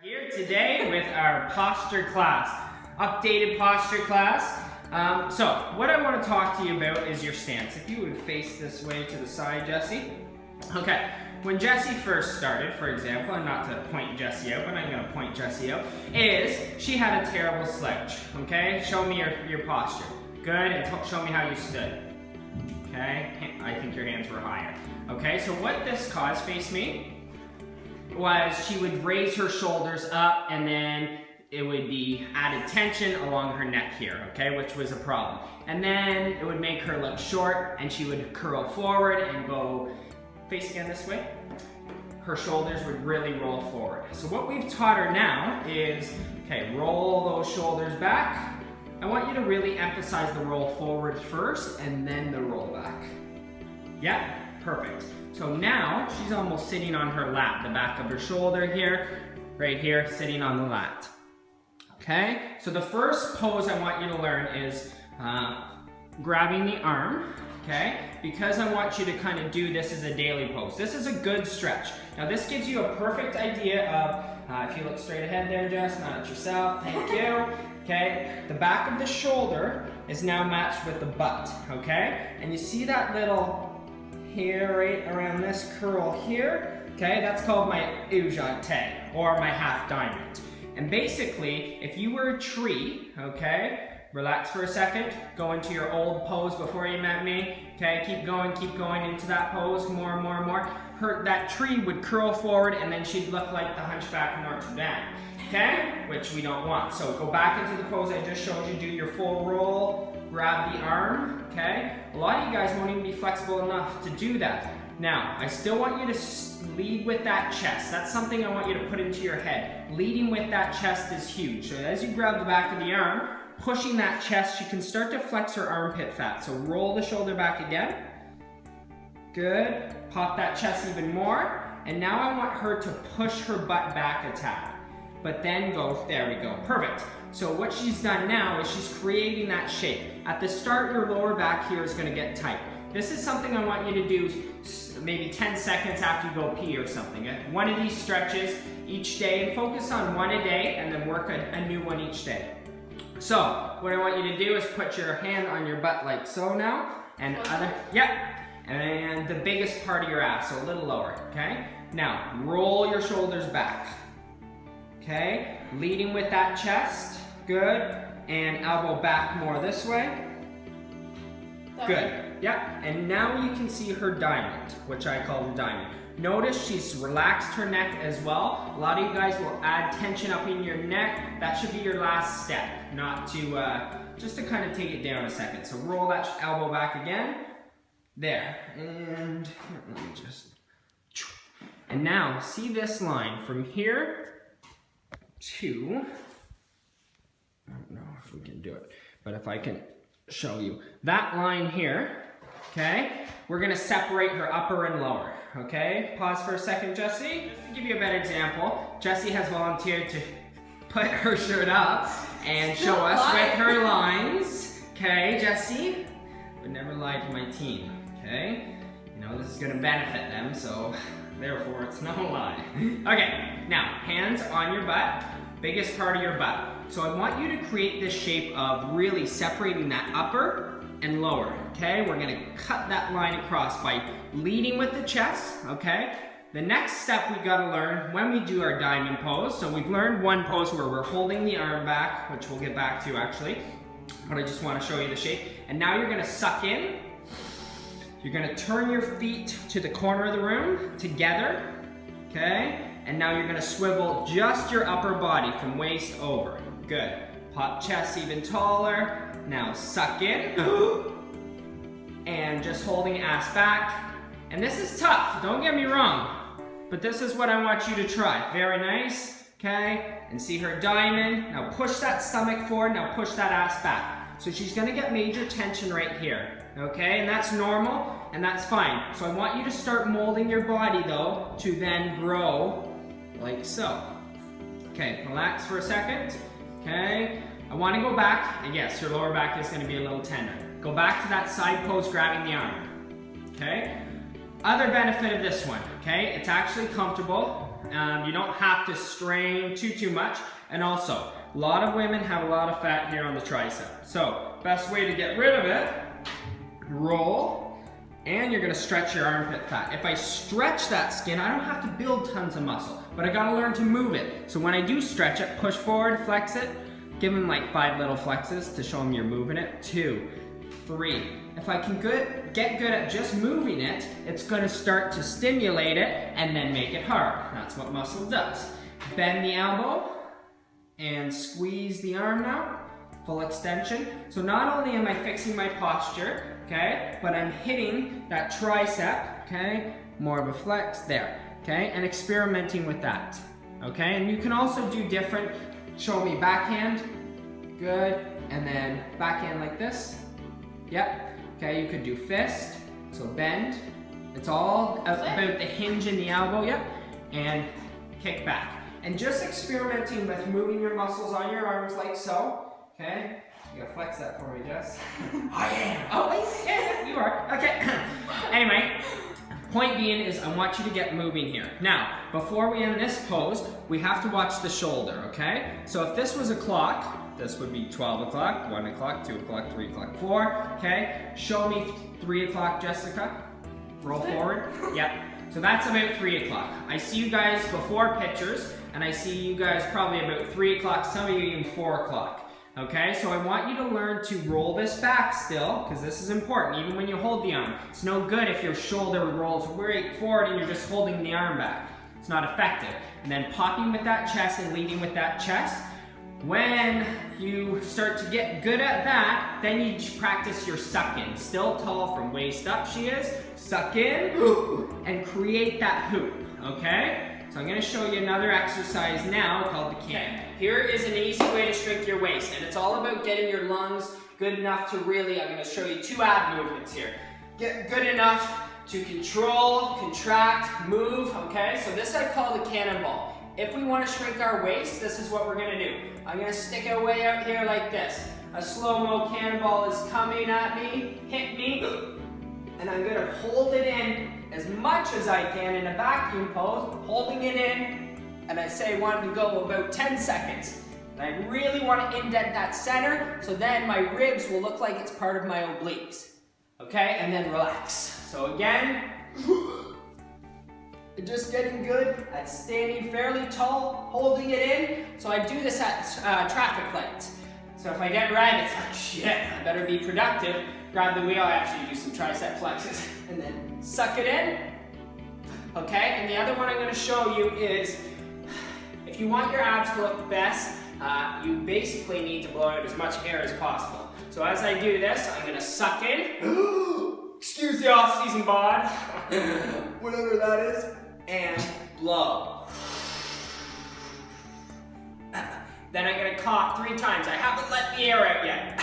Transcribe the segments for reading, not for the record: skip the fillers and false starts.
Here today with our posture class, updated posture class. So what I want to talk to you about is your stance. If you would face this way to the side, Jessie. Okay, when Jessie first started, for example, and not to point Jessie out, but I'm going to point Jessie out, is she had a terrible slouch. Okay, show me your posture. Good, and show me how you stood. Okay, I think your hands were higher. Okay, so what this caused, face me, was she would raise her shoulders up and then it would be added tension along her neck here, okay, which was a problem. And then it would make her look short and she would curl forward and go face again this way. Her shoulders would really roll forward. So what we've taught her now is, okay, roll those shoulders back. I want you to really emphasize the roll forward first and then the roll back. Yeah, perfect. So now she's almost sitting on her lat, the back of her shoulder here, right here, sitting on the lat. Okay, so the first pose I want you to learn is grabbing the arm, okay? Because I want you to kind of do this as a daily pose. This is a good stretch. Now this gives you a perfect idea of, if you look straight ahead there, Jess, not at yourself, thank you. Okay, the back of the shoulder is now matched with the butt, okay? And you see that little here, right around this curl here, okay, that's called my ujjayi, or my half diamond. And basically, if you were a tree, okay, relax for a second, go into your old pose before you met me, okay, keep going into that pose, more and more and more. That tree would curl forward and then she'd look like the Hunchback of Notre Dame, okay, which we don't want. So go back into the pose I just showed you, do your full roll, grab the arm, okay? A lot of you guys won't even be flexible enough to do that. Now, I still want you to lead with that chest. That's something I want you to put into your head. Leading with that chest is huge. So as you grab the back of the arm, pushing that chest, you can start to flex her armpit fat. So roll the shoulder back again. Good. Pop that chest even more. And now I want her to push her butt back a tad. But then go, there we go, perfect. So what she's done now is she's creating that shape. At the start, your lower back here is gonna get tight. This is something I want you to do maybe 10 seconds after you go pee or something. One of these stretches each day, and focus on one a day and then work a new one each day. So what I want you to do is put your hand on your butt like so now, and and the biggest part of your ass, so a little lower, okay? Now, roll your shoulders back. Okay, leading with that chest, good, and elbow back more this way, good, yeah, and now you can see her diamond, which I call the diamond. Notice she's relaxed her neck as well. A lot of you guys will add tension up in your neck. That should be your last step, not to, just to kind of take it down a second. So roll that elbow back again, there, and let me just, and now see this line from here to, I don't know if we can do it, but if I can show you that line here, okay, we're gonna separate her upper and lower, okay? Pause for a second, Jessie. Just to give you a better example, Jessie has volunteered to put her shirt up and show us with her lines, okay, Jessie? But never lie to my team, okay? You know, this is gonna benefit them, so therefore it's no lie. Okay, now hands on your butt, biggest part of your butt. So I want you to create this shape of really separating that upper and lower, okay? We're gonna cut that line across by leading with the chest, okay? The next step we gotta learn when we do our diamond pose, so we've learned one pose where we're holding the arm back, which we'll get back to actually, but I just wanna show you the shape. And now you're gonna suck in. You're gonna turn your feet to the corner of the room together, okay? And now you're gonna swivel just your upper body from waist over. Good. Pop chest even taller. Now suck in. And just holding ass back. And this is tough, don't get me wrong, but this is what I want you to try. Very nice, okay? And see her diamond. Now push that stomach forward, now push that ass back. So she's gonna get major tension right here, okay? And that's normal, and that's fine. So I want you to start molding your body though, to then grow like so. Okay, relax for a second, okay? I wanna go back, and yes, your lower back is gonna be a little tender. Go back to that side pose, grabbing the arm, okay? Other benefit of this one, okay? It's actually comfortable. You don't have to strain too much. And also, a lot of women have a lot of fat here on the tricep. So, best way to get rid of it, roll, and you're gonna stretch your armpit fat. If I stretch that skin, I don't have to build tons of muscle, but I gotta learn to move it. So when I do stretch it, push forward, flex it, give them like 5 little flexes to show them you're moving it. 2, 3. If I can get good at just moving it, it's gonna start to stimulate it and then make it hard. That's what muscle does. Bend the elbow and squeeze the arm now, full extension. So not only am I fixing my posture, okay, but I'm hitting that tricep, okay, more of a flex there, okay, and experimenting with that, okay, and you can also do different, show me backhand, good, and then backhand like this, yep, okay, you could do fist, so bend, it's all about the hinge in the elbow, yep, and kick back. And just experimenting with moving your muscles on your arms like so, okay? You gotta flex that for me, Jess. I am. Oh, yeah, you are. Okay. Anyway, point being is I want you to get moving here. Now, before we end this pose, we have to watch the shoulder, okay? So if this was a clock, this would be 12 o'clock, 1 o'clock, 2 o'clock, 3 o'clock, 4, okay? Show me 3 o'clock, Jessica. Roll forward. Yep. So that's about 3 o'clock. I see you guys before pictures, and I see you guys probably about 3 o'clock, some of you even 4 o'clock. Okay, so I want you to learn to roll this back still, because this is important, even when you hold the arm. It's no good if your shoulder rolls right forward and you're just holding the arm back. It's not effective. And then popping with that chest and leading with that chest. When you start to get good at that, then you practice your suck in. Still tall from waist up, she is. Suck in, and create that hoop, okay? So I'm gonna show you another exercise now called the can. Here is an easy way to shrink your waist, and it's all about getting your lungs good enough to really, I'm gonna show you 2 ab movements here. Get good enough to control, contract, move, okay? So this I call the cannonball. If we wanna shrink our waist, this is what we're gonna do. I'm gonna stick it way out here like this. A slow-mo cannonball is coming at me, hit me, and I'm gonna hold it in as much as I can in a vacuum pose, holding it in, and I say want to go about 10 seconds. And I really want to indent that center, so then my ribs will look like it's part of my obliques. Okay, and then relax. So again, just getting good at standing fairly tall, holding it in. So I do this at traffic lights. So if I get red, it's like, shit, I better be productive. Grab the wheel, I actually do some tricep flexes, and then suck it in. Okay, and the other one I'm gonna show you is, if you want your abs to look best, you basically need to blow out as much air as possible. So as I do this, I'm gonna suck in, excuse the off-season bod, whatever that is, and blow. Then I'm gonna cough 3 times. I haven't let the air out yet.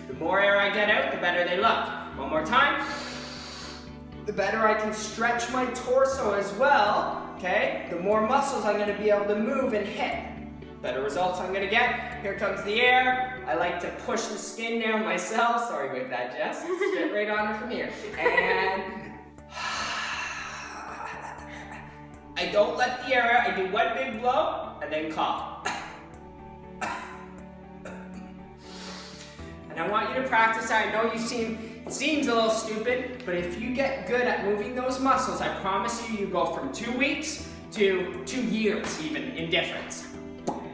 The more air I get out, the better they look. One more time. The better I can stretch my torso as well, okay? The more muscles I'm gonna be able to move and hit. Better results I'm gonna get. Here comes the air. I like to push the skin down myself. Sorry about that, Jess. Get right on her from here. And I don't let the air out. I do 1 big blow and then cough. And I want you to practice that. I know it seems a little stupid, but if you get good at moving those muscles, I promise you, you go from 2 weeks to 2 years even in difference.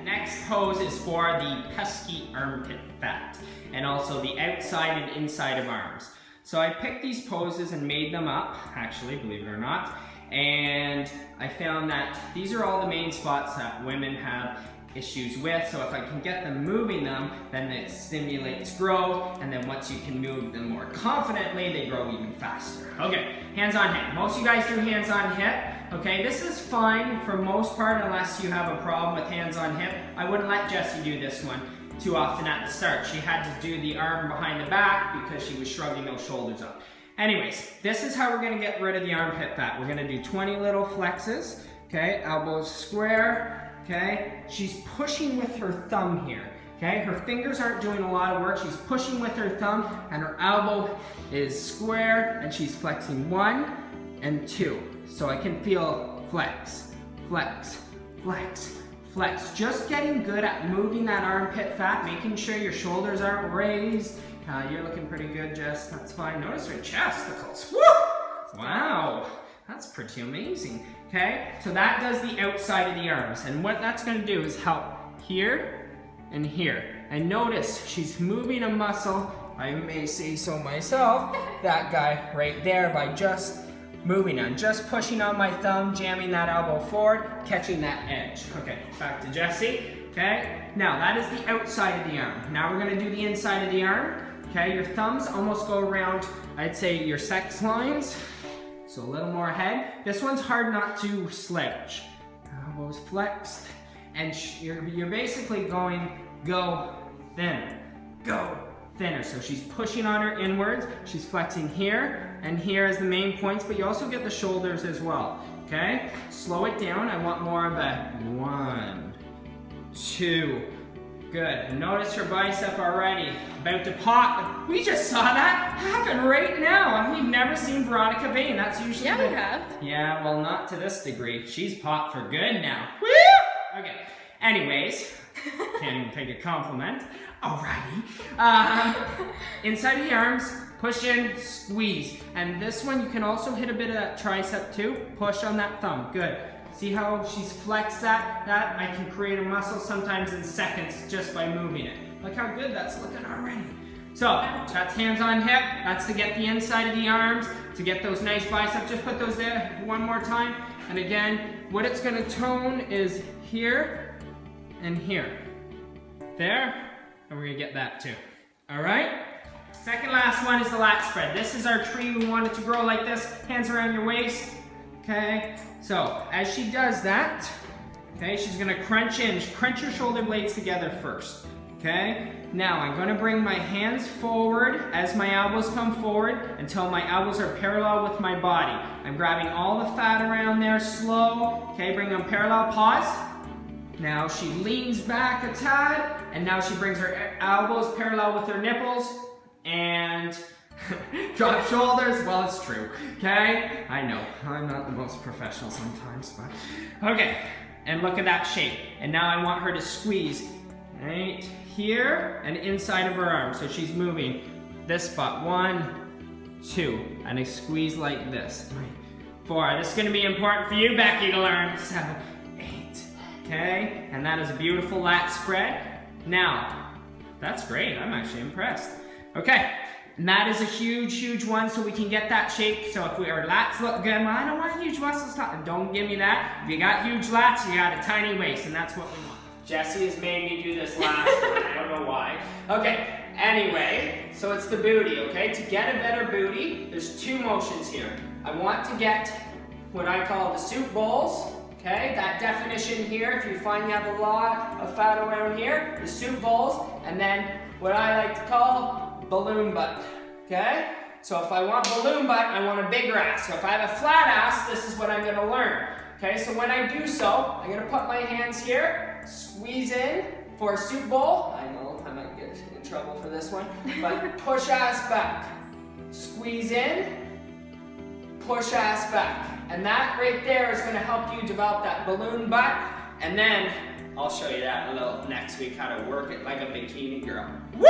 Next pose is for the pesky armpit fat, and also the outside and inside of arms. So I picked these poses and made them up, actually, believe it or not, and I found that these are all the main spots that women have issues with. So if I can get them moving them, then it stimulates growth, and then once you can move them more confidently, they grow even faster. Okay, hands on hip. Most of you guys do hands on hip. Okay, this is fine for most part unless you have a problem with hands on hip. I wouldn't let Jessie do this one too often at the start. She had to do the arm behind the back because she was shrugging those shoulders up. Anyways, this is how we're gonna get rid of the armpit fat. We're gonna do 20 little flexes, okay? Elbows square, okay? She's pushing with her thumb here, okay? Her fingers aren't doing a lot of work. She's pushing with her thumb, and her elbow is square, and she's flexing 1, and 2. So I can feel flex, flex, flex, flex. Just getting good at moving that armpit fat, making sure your shoulders aren't raised. You're looking pretty good, Jess. That's fine. Notice her chesticles. Woo! Wow, that's pretty amazing. Okay, so that does the outside of the arms. And what that's going to do is help here and here. And notice she's moving a muscle, I may say so myself, that guy right there, by just moving on, just pushing on my thumb, jamming that elbow forward, catching that edge. Okay, back to Jessie. Okay, now that is the outside of the arm. Now we're going to do the inside of the arm. Okay, your thumbs almost go around, I'd say, your sex lines. So a little more ahead. This one's hard not to slouch. Elbows flexed. And you're basically going, go thinner, go thinner. So she's pushing on her inwards. She's flexing here and here as the main points, but you also get the shoulders as well. Okay, slow it down. I want more of a 1, 2. Good. And notice her bicep already about to pop. We just saw that happen right now. And we've never seen Veronica Bain. That's usually we have. Yeah, well, not to this degree. She's popped for good now. Woo! Okay. Anyways, can't even take a compliment. Alrighty. Inside the arms, push in, squeeze. And this one, you can also hit a bit of that tricep too. Push on that thumb. Good. See how she's flexed that? I can create a muscle sometimes in seconds just by moving it. Look how good that's looking already. So, that's hands on hip. That's to get the inside of the arms, to get those nice biceps. Just put those there one more time. And again, what it's gonna tone is here and here. There, and we're gonna get that too. All right? Second last one is the lat spread. This is our tree. We want it to grow like this. Hands around your waist. Okay, so as she does that, okay, she's gonna crunch in. Crunch your shoulder blades together first, okay? Now I'm gonna bring my hands forward as my elbows come forward until my elbows are parallel with my body. I'm grabbing all the fat around there, slow, okay, bring them parallel, pause. Now she leans back a tad, and now she brings her elbows parallel with her nipples, and drop shoulders. Well, it's true. Okay? I know. I'm not the most professional sometimes, but okay. And look at that shape. And now I want her to squeeze right here and inside of her arm. So she's moving this spot. 1, 2. And I squeeze like this. 3, 4. This is going to be important for you, Becky, to learn. 7, 8. Okay? And that is a beautiful lat spread. Now, that's great. I'm actually impressed. Okay. And that is a huge, huge one, so we can get that shape. So if our lats look good, well, I don't want huge muscles, don't give me that. If you got huge lats, you got a tiny waist, and that's what we want. Jessie has made me do this last one, I don't know why. Okay, anyway, so it's the booty, okay? To get a better booty, there's 2 motions here. I want to get what I call the soup bowls, okay? That definition here, if you find you have a lot of fat around here, the soup bowls, and then what I like to call balloon butt, okay? So if I want balloon butt, I want a bigger ass. So if I have a flat ass, this is what I'm gonna learn. Okay, so when I do so, I'm gonna put my hands here, squeeze in for a soup bowl. I know I might get in trouble for this one, but push ass back. Squeeze in, push ass back. And that right there is gonna help you develop that balloon butt. And then I'll show you that a little next week, how to work it like a bikini girl. Woo!